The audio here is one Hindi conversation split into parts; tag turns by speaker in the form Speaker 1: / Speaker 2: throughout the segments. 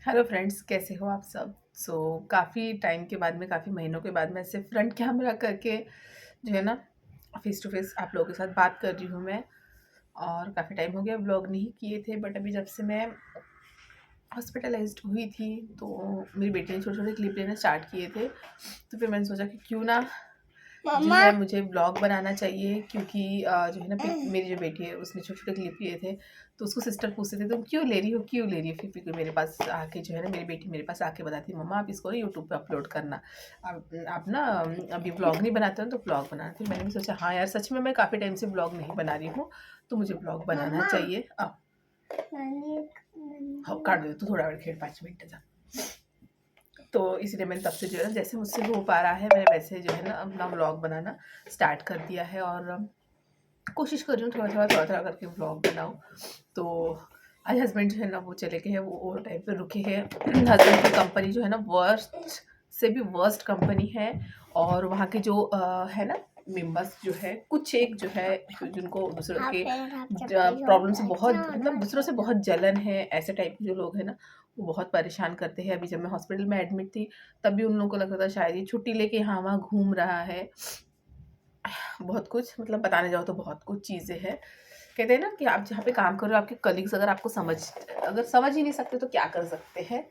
Speaker 1: हेलो फ्रेंड्स, कैसे हो आप सब। काफ़ी टाइम के बाद में, काफ़ी महीनों के बाद में ऐसे फ्रंट कैमरा करके जो है ना फेस टू फेस आप लोगों के साथ बात कर रही हूँ मैं। और काफ़ी टाइम हो गया व्लॉग नहीं किए थे, बट अभी जब से मैं हॉस्पिटलाइज्ड हुई थी तो मेरी बेटी ने छोटे छोटे क्लिप लेना स्टार्ट किए थे। तो फिर मैंने सोचा कि क्यों ना जो
Speaker 2: मम्मा।
Speaker 1: है मुझे ब्लॉग बनाना चाहिए, क्योंकि जो है ना मेरी जो बेटी है उसने छोटे छोटे क्लिप लिए थे। तो उसको सिस्टर पूछते थे तुम क्यों ले रही हो, क्यों ले रही हो। फिर मेरे पास आके जो है ना मेरी बेटी मेरे पास आके बताती, मम्मा आप इसको ना यूट्यूब पे अपलोड करना। आप ना अभी ब्लॉग नहीं बनाते हो तो ब्लॉग बनाना। फिर मैंने भी सोचा हाँ यार, सच में मैं काफ़ी टाइम से ब्लॉग नहीं बना रही हूँ, तो मुझे ब्लॉग बनाना
Speaker 2: मम्मा।
Speaker 1: चाहिए। अब हाँ, काट दो तू, थोड़ा और खेल, 5 मिनट जा। तो इसलिए मैंने तब से जो है ना, जैसे मुझसे हो पा रहा है, मैंने वैसे जो है ना अपना व्लॉग बनाना स्टार्ट कर दिया है। और कोशिश कर रही हूँ थोड़ा थोड़ा करके व्लॉग बनाऊँ। तो आज हस्बैंड जो है ना वो चले गए हैं, वो ओवर टाइम पे रुके हैं। हस्बैंड की कंपनी जो है ना वर्स्ट से भी वर्स्ट कंपनी है। और वहाँ के जो है ना मेंबर्स जो है, कुछ एक जो है जिनको दूसरों के प्रॉब्लम से बहुत, मतलब दूसरों से बहुत जलन है, ऐसे टाइप के जो लोग हैं ना वो बहुत परेशान करते हैं। अभी जब मैं हॉस्पिटल में एडमिट थी तब भी उन लोगों को लगता था शायद ये छुट्टी लेके यहाँ वहाँ घूम रहा है। बहुत कुछ, मतलब बताने जाओ तो बहुत कुछ चीज़ें हैं। कहते हैं ना कि आप जहाँ पे काम कर रहे हो, आपके कलीग्स अगर आपको अगर समझ ही नहीं सकते तो क्या कर सकते हैं।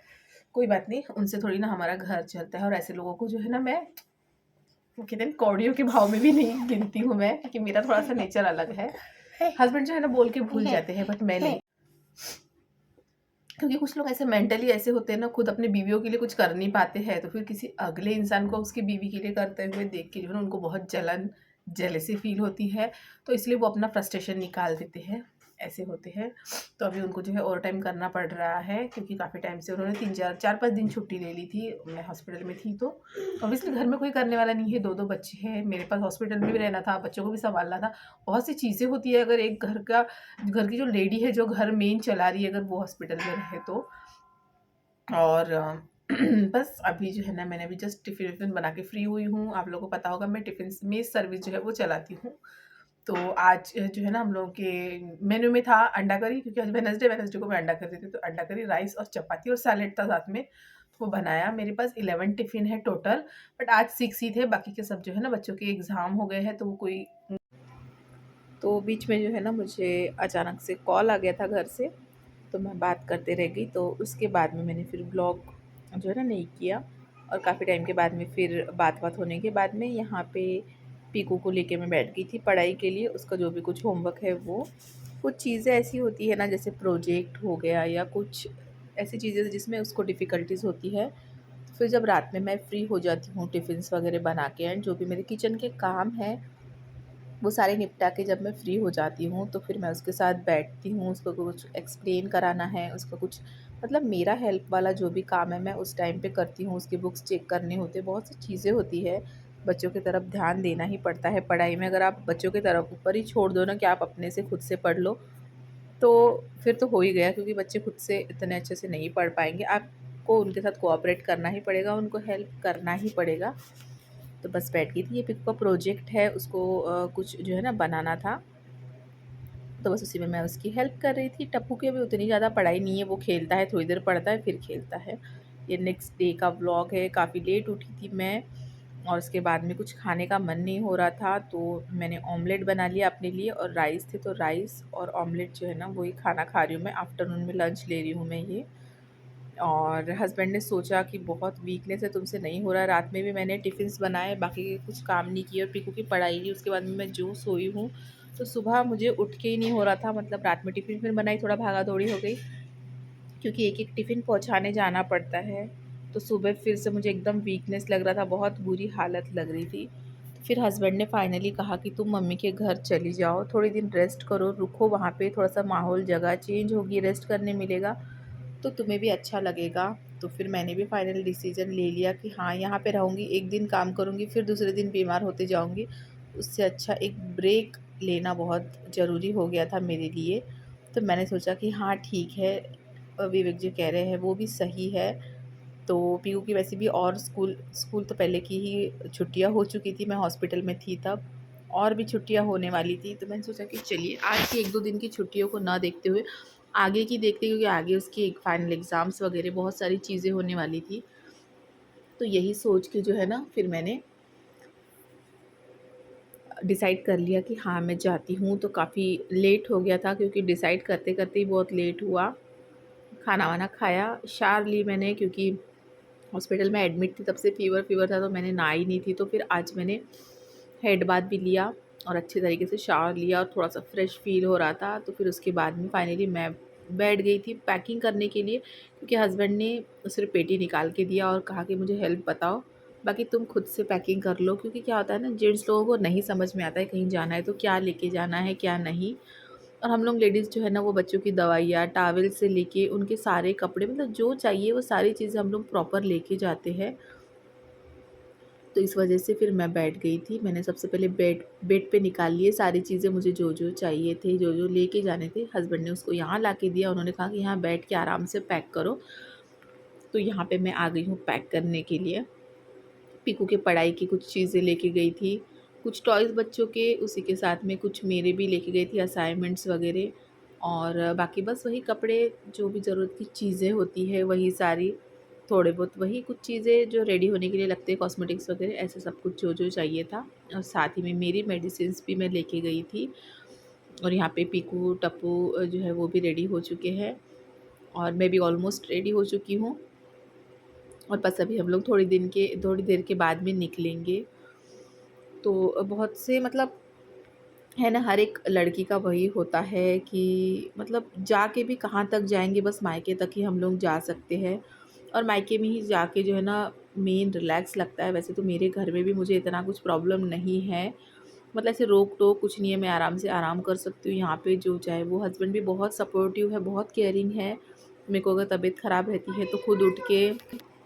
Speaker 1: कोई बात नहीं, उनसे थोड़ी ना हमारा घर चलता है। और ऐसे लोगों को जो है ना मैं, वो कहते हैं कौड़ियों के भाव में भी नहीं गिनती हूँ मैं, क्योंकि मेरा थोड़ा सा नेचर अलग है। हस्बैंड जो है ना बोल के भूल जाते हैं, बट मैं नहीं। क्योंकि कुछ लोग ऐसे मेंटली ऐसे होते हैं ना, खुद अपने बीवियों के लिए कुछ कर नहीं पाते हैं, तो फिर किसी अगले इंसान को उसकी बीवी के लिए करते हुए देख के जो है ना उनको बहुत जलन, जेलेसी फील होती है। तो इसलिए वो अपना फ्रस्ट्रेशन निकाल देते हैं, ऐसे होते हैं। तो अभी उनको जो है ओवर टाइम करना पड़ रहा है, क्योंकि काफ़ी टाइम से उन्होंने 3 4 5 दिन छुट्टी ले ली थी। मैं हॉस्पिटल में थी तो ऑब्वियसली घर में कोई करने वाला नहीं है, 2 2 बच्चे हैं मेरे पास, हॉस्पिटल में भी रहना था, बच्चों को भी संभालना था। बहुत सी चीज़ें होती है अगर एक घर की जो लेडी है, जो घर मेन चला रही है, अगर वो हॉस्पिटल में रहे तो। और बस अभी जो है ना मैंने अभी जस्ट टिफ़िन विफ़िन बना के फ्री हुई हूँ। आप लोगों को पता होगा मैं टिफ़िन मेस सर्विस जो है वो चलाती हूँ। तो आज जो है ना हम लोगों के मेन्यू में था अंडा करी, क्योंकि आज वेडनेसडे को मैं अंडा कर देती हूँ, तो अंडा करी, राइस और चपाती और सैलेड था साथ में। तो वो बनाया। मेरे पास 11 टिफ़िन है टोटल, बट आज 6 ही थे, बाकी के सब जो है ना बच्चों के एग्ज़ाम हो गए हैं, तो वो कोई, तो बीच में जो है ना मुझे अचानक से कॉल आ गया था घर से, तो मैं बात करते रह गई। तो उसके बाद में मैंने फिर ब्लॉग जो है ना नहीं किया। और काफ़ी टाइम के बाद में फिर बात होने के बाद में यहाँ पे पीकू को लेके मैं बैठ गई थी पढ़ाई के लिए। उसका जो भी कुछ होमवर्क है, वो कुछ चीज़ें ऐसी होती है ना, जैसे प्रोजेक्ट हो गया या कुछ ऐसी चीज़ें जिसमें उसको डिफ़िकल्टीज़ होती है। तो फिर जब रात में मैं फ्री हो जाती हूँ टिफ़िन्स वगैरह बना के, एंड जो भी मेरे किचन के काम हैं वो सारे निपटा के जब मैं फ्री हो जाती हूँ, तो फिर मैं उसके साथ बैठती हूँ। उसको कुछ एक्सप्लेन कराना है, उसका कुछ, मतलब मेरा हेल्प वाला जो भी काम है मैं उस टाइम पे करती हूँ। उसकी बुक्स चेक करने होते हैं, बहुत सी चीज़ें होती है। बच्चों की तरफ ध्यान देना ही पड़ता है पढ़ाई में। अगर आप बच्चों की तरफ ऊपर ही छोड़ दो ना कि आप अपने से खुद से पढ़ लो, तो फिर तो हो ही गया, क्योंकि बच्चे खुद से इतने अच्छे से नहीं पढ़ पाएंगे। आपको उनके साथ कोऑपरेट करना ही पड़ेगा, उनको हेल्प करना ही पड़ेगा। तो बस बैठ गई थी। ये पिक का प्रोजेक्ट है, उसको कुछ जो है ना बनाना था, तो बस उसी में मैं उसकी हेल्प कर रही थी। टप्पू की अभी उतनी ज़्यादा पढ़ाई नहीं है, वो खेलता है, थोड़ी देर पढ़ता है फिर खेलता है। ये नेक्स्ट डे का व्लॉग है। काफ़ी लेट उठी थी मैं, और उसके बाद में कुछ खाने का मन नहीं हो रहा था, तो मैंने ऑमलेट बना लिया अपने लिए। और राइस थे, तो राइस और ऑमलेट जो है ना वही खाना खा रही हूँ मैं। आफ्टरनून में लंच ले रही हूँ मैं ये। और हस्बैंड ने सोचा कि बहुत वीकनेस है, तुमसे नहीं हो रहा है। रात में भी मैंने टिफ़िन्स बनाए, बाकी के कुछ काम नहीं किए, और पीकू की पढ़ाई की। उसके बाद में मैं जो सोई हूँ, तो सुबह मुझे उठ के ही नहीं हो रहा था। मतलब रात में टिफ़िन फिर बनाई, थोड़ा भागा दौड़ी हो गई, क्योंकि एक एक टिफ़िन पहुँचाने जाना पड़ता है। तो सुबह फिर से मुझे एकदम वीकनेस लग रहा था, बहुत बुरी हालत लग रही थी। फिर हस्बैंड ने फाइनली कहा कि तुम मम्मी के घर चली जाओ, थोड़ी दिन रेस्ट करो, रुको वहाँ पे, थोड़ा सा माहौल जगह चेंज होगी, रेस्ट करने मिलेगा तो तुम्हें भी अच्छा लगेगा। तो फिर मैंने भी फाइनल डिसीजन ले लिया कि हाँ, यहाँ पे रहूँगी, एक दिन काम करूँगी, फिर दूसरे दिन बीमार होते जाऊँगी। उससे अच्छा एक ब्रेक लेना बहुत ज़रूरी हो गया था मेरे लिए। तो मैंने सोचा कि हाँ ठीक है, विवेक जो कह रहे हैं वो भी सही है। तो पीयू की वैसे भी, और स्कूल स्कूल तो पहले की ही छुट्टियाँ हो चुकी थी, मैं हॉस्पिटल में थी तब, और भी छुट्टियाँ होने वाली थी। तो मैंने सोचा कि चलिए आज की 1 2 दिन की छुट्टियों को ना देखते हुए आगे की देखते, क्योंकि आगे उसकी फाइनल एग्ज़ाम्स वगैरह बहुत सारी चीज़ें होने वाली थी। तो यही सोच के जो है ना फिर मैंने डिसाइड कर लिया कि हाँ मैं जाती हूँ। तो काफ़ी लेट हो गया था, क्योंकि डिसाइड करते-करते ही बहुत लेट हुआ। खाना-वाना खाया, शावर ली मैंने, क्योंकि हॉस्पिटल में एडमिट थी तब से फ़ीवर था, तो मैंने नहाई नहीं थी। तो फिर आज मैंने हेड बाथ भी लिया और अच्छे तरीके से शावर लिया और थोड़ा-सा फ्रेश फ़ील हो रहा था। तो फिर उसके बाद में फाइनली मैं बैठ गई थी पैकिंग करने के लिए, क्योंकि हस्बैंड ने सिर्फ़ पेटी निकाल के दिया और कहा कि मुझे हेल्प बताओ, बाकी तुम खुद से पैकिंग कर लो। क्योंकि क्या होता है ना, जेंट्स लोगों को नहीं समझ में आता है कहीं जाना है तो क्या लेके जाना है, क्या नहीं। और हम लोग लेडीज़ जो है ना, वो बच्चों की दवाइयाँ, टॉवल से लेके उनके सारे कपड़े, मतलब जो चाहिए वो सारी चीज़ें हम लोग प्रॉपर लेके जाते हैं। तो इस वजह से फिर मैं बैठ गई थी। मैंने सबसे पहले बेड बेड पे निकाल लिए सारी चीज़ें, मुझे जो-जो चाहिए थे, जो-जो लेके जाने थे। हस्बैंड ने उसको यहाँ ला के दिया, उन्होंने कहा कि यहाँ बैठ के आराम से पैक करो। तो यहाँ पे मैं आ गई हूँ पैक करने के लिए। पीकू के पढ़ाई की कुछ चीज़ें लेके गई थी, कुछ टॉयज़ बच्चों के, उसी के साथ में कुछ मेरे भी लेके गई थी असाइनमेंट्स वगैरह। और बाकी बस वही कपड़े, जो भी ज़रूरत की चीज़ें होती है वही सारी, थोड़े बहुत वही कुछ चीज़ें जो रेडी होने के लिए लगते हैं, कॉस्मेटिक्स वगैरह, ऐसे सब कुछ जो-जो चाहिए था। और साथ ही में मेरी मेडिसिन्स भी मैं लेके गई थी। और यहाँ पे पीकू, टप्पू जो है वो भी रेडी हो चुके हैं और मैं भी ऑलमोस्ट रेडी हो चुकी हूँ। और बस अभी हम लोग थोड़ी देर के बाद में निकलेंगे। तो बहुत से मतलब है ना, हर एक लड़की का वही होता है कि मतलब जाके भी कहाँ तक जाएँगे, बस मायके तक ही हम लोग जा सकते हैं। और मायके में ही जाके जो है ना मेन रिलैक्स लगता है। वैसे तो मेरे घर में भी मुझे इतना कुछ प्रॉब्लम नहीं है, मतलब ऐसे रोक-टोक कुछ नहीं है, मैं आराम से आराम कर सकती हूँ यहाँ पे जो चाहे वो। हस्बैंड भी बहुत सपोर्टिव है, बहुत केयरिंग है। मेरे को अगर तबीयत ख़राब रहती है तो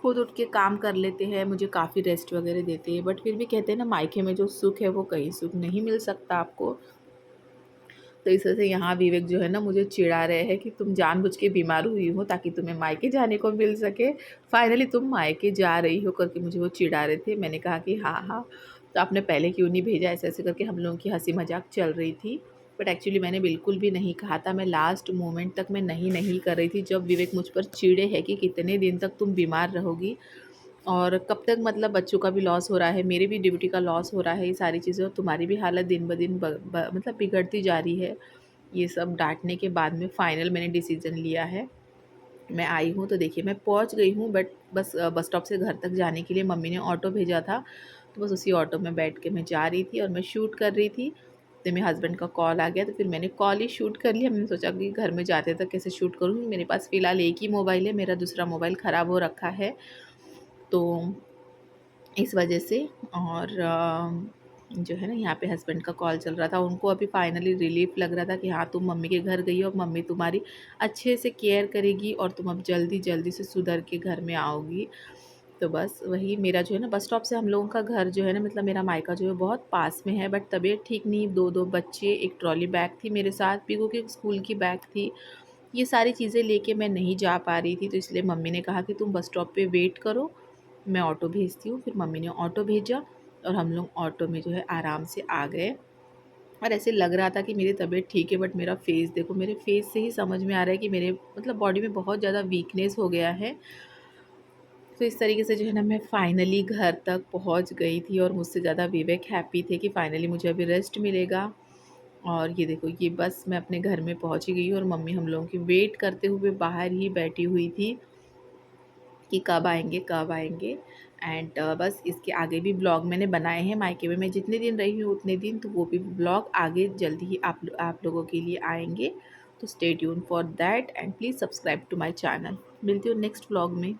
Speaker 1: खुद उठ के काम कर लेते हैं, मुझे काफ़ी रेस्ट वगैरह देते हैं। बट फिर भी कहते हैं ना, मायके में जो सुख है वो कहीं सुख नहीं मिल सकता आपको। तो इस वजह से यहाँ विवेक जो है ना मुझे चिढ़ा रहे हैं कि तुम जानबूझ के बीमार हुई हो ताकि तुम्हें मायके जाने को मिल सके। फाइनली तुम मायके जा रही हो करके मुझे वो चिढ़ा रहे थे। मैंने कहा कि हाँ, हाँ, तो आपने पहले क्यों नहीं भेजा? ऐसे-ऐसे करके हम लोगों की हँसी मज़ाक चल रही थी। बट एक्चुअली मैंने बिल्कुल भी नहीं कहा था। मैं लास्ट मोमेंट तक मैं नहीं कर रही थी, जब विवेक मुझ पर चिढ़े हैं कि कितने दिन तक तुम बीमार रहोगी और कब तक, मतलब बच्चों का भी लॉस हो रहा है, मेरे भी ड्यूटी का लॉस हो रहा है, ये सारी चीज़ें, और तुम्हारी भी हालत दिन ब दिन मतलब बिगड़ती जा रही है। ये सब डाँटने के बाद में फाइनल मैंने डिसीज़न लिया है। मैं आई हूँ तो देखिए मैं पहुँच गई हूँ, बट बस बस स्टॉप से घर तक जाने के लिए मम्मी ने ऑटो भेजा था, तो बस उसी ऑटो में बैठ के मैं जा रही थी और मैं शूट कर रही थी। तो मेरे हस्बैंड का कॉल आ गया, तो फिर मैंने कॉल ही शूट कर लिया। मैंने सोचा कि घर में जाते तक कैसे शूट करूँगी, मेरे पास फ़िलहाल एक ही मोबाइल है, मेरा दूसरा मोबाइल ख़राब हो रखा है। तो इस वजह से, और जो है ना यहाँ पे हस्बैंड का कॉल चल रहा था, उनको अभी फाइनली रिलीफ़ लग रहा था कि हाँ तुम मम्मी के घर गई हो, अब मम्मी तुम्हारी अच्छे से केयर करेगी और तुम अब जल्दी-जल्दी से सुधर के घर में आओगी। तो बस वही मेरा जो है ना, बस स्टॉप से हम लोगों का घर जो है ना, मतलब मेरा मायका जो है बहुत पास में है, बट तबीयत ठीक नहीं, 2-2 बच्चे, एक ट्रॉली बैग थी मेरे साथ, पीकू की स्कूल की बैग थी। ये सारी चीज़ें लेके मैं नहीं जा पा रही थी, तो इसलिए मम्मी ने कहा कि तुम बस स्टॉप पे वेट करो, मैं ऑटो भेजती हूँ। फिर मम्मी ने ऑटो भेजा और हम लोग ऑटो में जो है आराम से आ गए। और ऐसे लग रहा था कि मेरी तबीयत ठीक है, बट मेरा फेस देखो, मेरे फेस से ही समझ में आ रहा है कि मेरे मतलब बॉडी में बहुत ज़्यादा वीकनेस हो गया है। तो इस तरीके से जो है ना मैं फाइनली घर तक पहुँच गई थी और मुझसे ज़्यादा विवेक हैप्पी थे कि फाइनली मुझे अभी रेस्ट मिलेगा। और ये देखो, ये बस मैं अपने घर में पहुँच ही गई हूँ और मम्मी हम लोगों की वेट करते हुए बाहर ही बैठी हुई थी कि कब आएँगे, कब आएँगे। एंड बस इसके आगे भी ब्लॉग मैंने बनाए हैं, मायके में मैं जितने दिन रही हूँ उतने दिन, तो वो भी ब्लॉग आगे जल्दी ही आप लोगों के लिए आएँगे। तो stay tuned for that and please subscribe to my channel. मिलती हूँ नेक्स्ट ब्लॉग में।